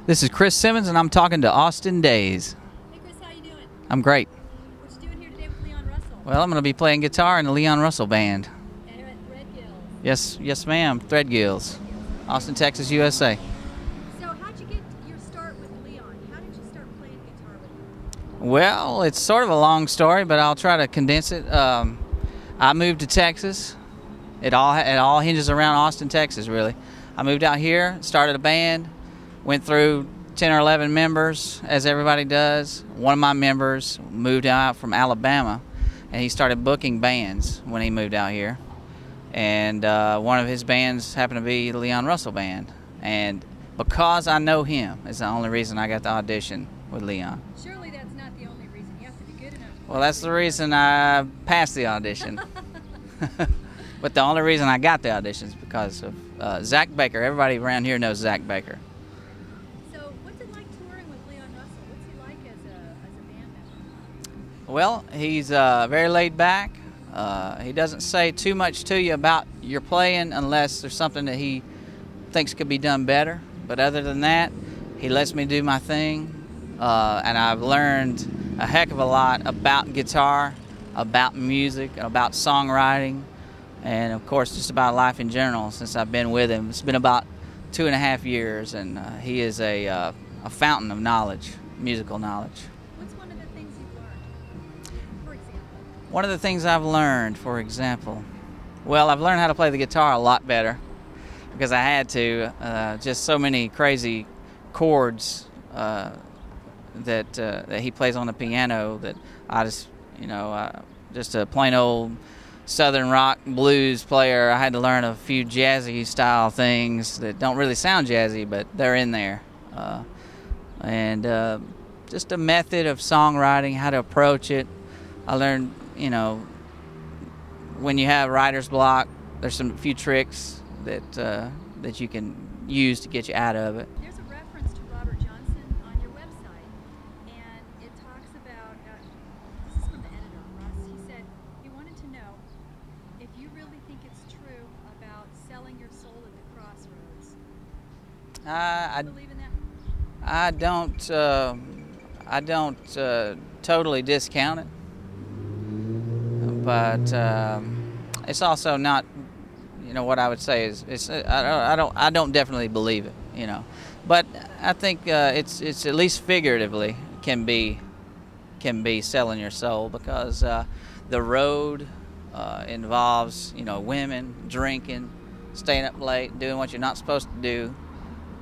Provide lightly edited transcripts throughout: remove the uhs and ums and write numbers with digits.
This is Chris Simmons, and I'm talking to Austin Daze. Hey Chris, how you doing? I'm great. What you doing here today with Leon Russell? Well, I'm going to be playing guitar in the Leon Russell Band. And you're at Threadgills. Yes, ma'am. Threadgills, Austin, Texas, USA. So how'd you get your start with Leon? How did you start playing guitar with him? Well, it's sort of a long story, but I'll try to condense it. I moved to Texas. It all hinges around Austin, Texas, really. I moved out here, started a band, went through 10 or 11 members, as everybody does. One of my members moved out from Alabama, and he started booking bands when he moved out here. And one of his bands happened to be the Leon Russell Band. And because I know him is the only reason I got the audition with Leon. Surely that's not the only reason. You have to be good enough. Well, that's the reason I passed the audition. But the only reason I got the audition is because of Zach Baker. Everybody around here knows Zach Baker. So what's it like touring with Leon Russell? What's he like as a band member? Well, he's very laid back. He doesn't say too much to you about your playing unless there's something that he thinks could be done better. But other than that, he lets me do my thing. And I've learned a heck of a lot about guitar, about music, about songwriting, and of course just about life in general since I've been with him. It's been about 2.5 years, and he is a fountain of knowledge, musical knowledge. What's one of the things you've learned, for example? One of the things I've learned, for example, well, I've learned how to play the guitar a lot better because I had to. Just so many crazy chords that he plays on the piano that I just, just a plain old Southern rock blues player. I had to learn a few jazzy style things that don't really sound jazzy, but they're in there. And just a method of songwriting, how to approach it. I learned, when you have writer's block, there's some few tricks that you can use to get you out of it. There's a reference to Robert Johnson on your website, and it talks about, this is from the editor, Russ. He said he wanted to know if you really think it's true about selling your soul at the crossroads. I believe in that? I don't totally discount it, but it's also not. What I would say is I don't definitely believe it. But I think it's at least figuratively can be selling your soul because the road involves women, drinking, staying up late, doing what you're not supposed to do.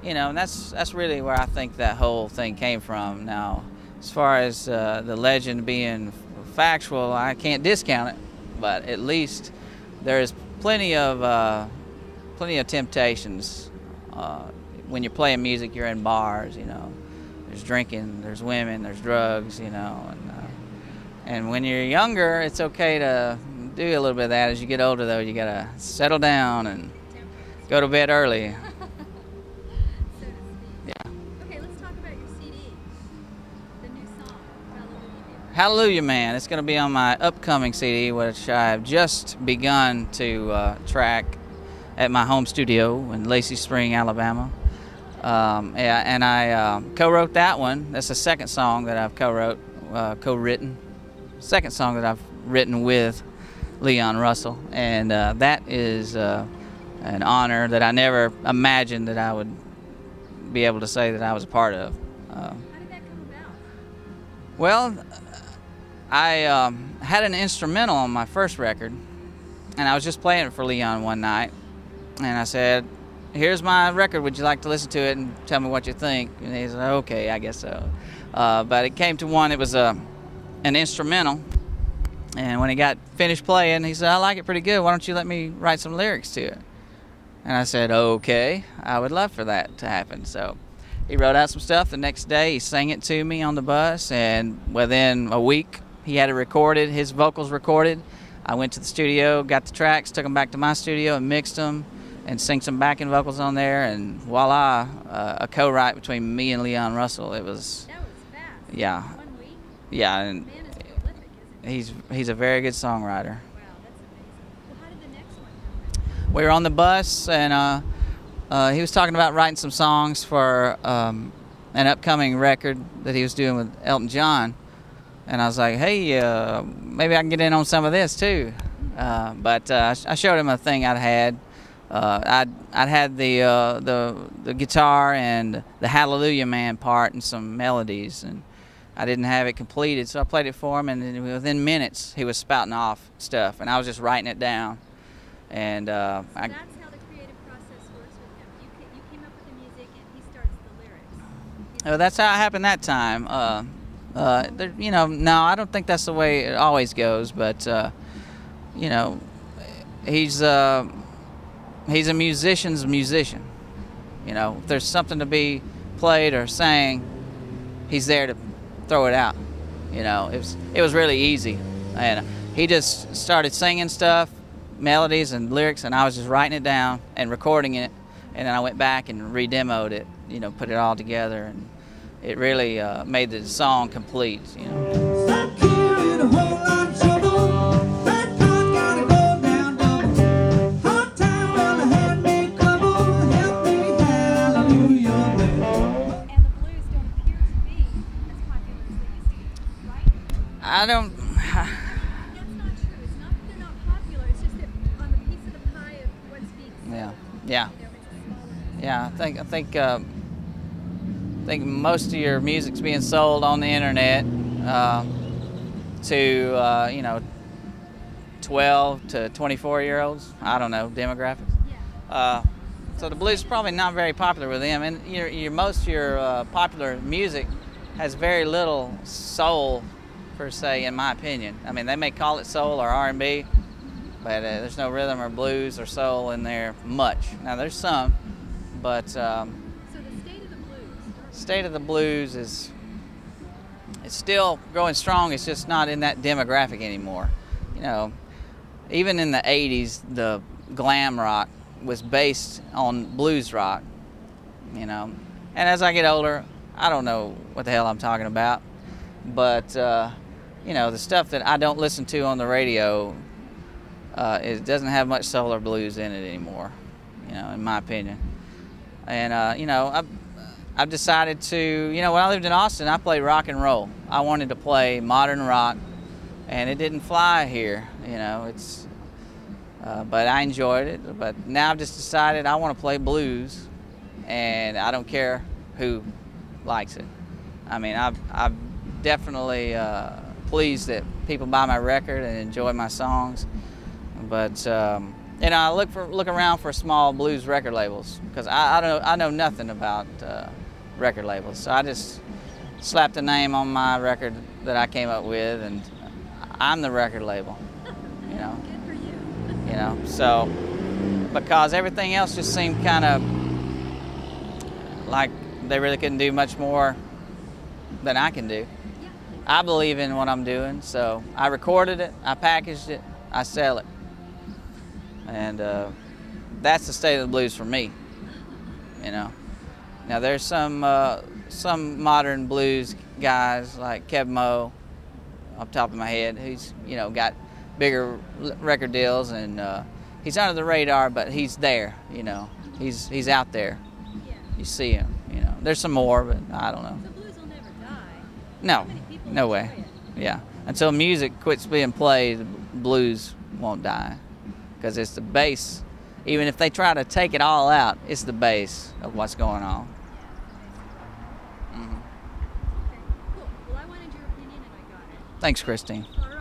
And that's really where I think that whole thing came from. Now, as far as the legend being factual, I can't discount it, but at least there is plenty of temptations. When you're playing music, you're in bars. There's drinking, there's women, there's drugs. And when you're younger, it's okay to do a little bit of that. As you get older, though, you gotta settle down and go to bed early. Okay, let's talk about your CD, the new song, Hallelujah Man. It's going to be on my upcoming CD, which I've just begun to track at my home studio in Lacey Spring, Alabama. And I co-wrote that one. That's the second song that I've co-written. Second song that I've written with Leon Russell. And that is an honor that I never imagined that I would be able to say that I was a part of. How did that come about? Well, I had an instrumental on my first record, and I was just playing it for Leon one night, and I said, "Here's my record, would you like to listen to it and tell me what you think?" And he said, "Okay, I guess so." But it came to one, it was an instrumental, and when he got finished playing, he said, "I like it pretty good, why don't you let me write some lyrics to it?" And I said, "Okay, I would love for that to happen." So he wrote out some stuff. The next day, he sang it to me on the bus, and within a week, he had it recorded, his vocals recorded. I went to the studio, got the tracks, took them back to my studio and mixed them and sang some backing vocals on there, and voila, a co-write between me and Leon Russell. It was... That was fast. Yeah. 1 week? Yeah. And Man is prolific, isn't he? he's a very good songwriter. Wow, that's amazing. Well, how did the next one come? We were on the bus, and he was talking about writing some songs for an upcoming record that he was doing with Elton John, and I was like, hey, maybe I can get in on some of this too. But I showed him a thing I'd had. I'd had the guitar and the Hallelujah Man part and some melodies, and I didn't have it completed, so I played it for him, and then within minutes he was spouting off stuff, and I was just writing it down. And so that's how the creative process works with him. You came up with the music, and he starts the lyrics. Well, that's how it happened that time. You know, no, I don't think that's the way it always goes, but you know, he's a musician's musician. You know, if there's something to be played or sang, he's there to throw it out. You know, it was really easy, and he just started singing stuff, melodies and lyrics, and I was just writing it down and recording it, and then I went back and re-demoed it. You know, put it all together, and it really made the song complete. You know. I don't. That's not true. It's not that they're not popular. It's just that on the piece of the pie of what's being sold, Yeah. you know, it's a smaller. Yeah, I think most of your music's being sold on the internet to you know, 12 to 24-year-olds. I don't know demographics. Yeah. So the blues is probably not very popular with them, and most of your popular music has very little soul per se, in my opinion. I mean, they may call it soul or R&B, but there's no rhythm or blues or soul in there much. Now there's some, but So the state of the blues. state of the blues is, it's still growing strong. It's just not in that demographic anymore. You know, even in the 80s, the glam rock was based on blues rock. You know, and as I get older, I don't know what the hell I'm talking about, but you know, the stuff that I don't listen to on the radio, it doesn't have much soul or blues in it anymore, you know, in my opinion. And you know, I've decided to, you know, when I lived in Austin, I played rock and roll. I wanted to play modern rock, and it didn't fly here, you know. It's but I enjoyed it. But now I've just decided I want to play blues, and I don't care who likes it. I mean, I've definitely pleased that people buy my record and enjoy my songs, but you know, I look around for small blues record labels, because I know nothing about record labels, so I just slapped a name on my record that I came up with, and I'm the record label, you know. Good for you. You know, so because everything else just seemed kind of like they really couldn't do much more than I can do. I believe in what I'm doing, so I recorded it, I packaged it, I sell it. And that's the state of the blues for me, you know. Now there's some modern blues guys like Kev Moe, off the top of my head, who's, you know, got bigger record deals, and he's under the radar, but he's there, you know. He's out there. Yeah. You see him, you know. There's some more, but I don't know. The blues will never die. No, So many people no enjoy way. it. Yeah, until music quits being played, the blues won't die, because it's the bass. Even if they try to take it all out, it's the bass of what's going on. Okay, cool. Well, I wanted your opinion, and I got it. Thanks, Christine. All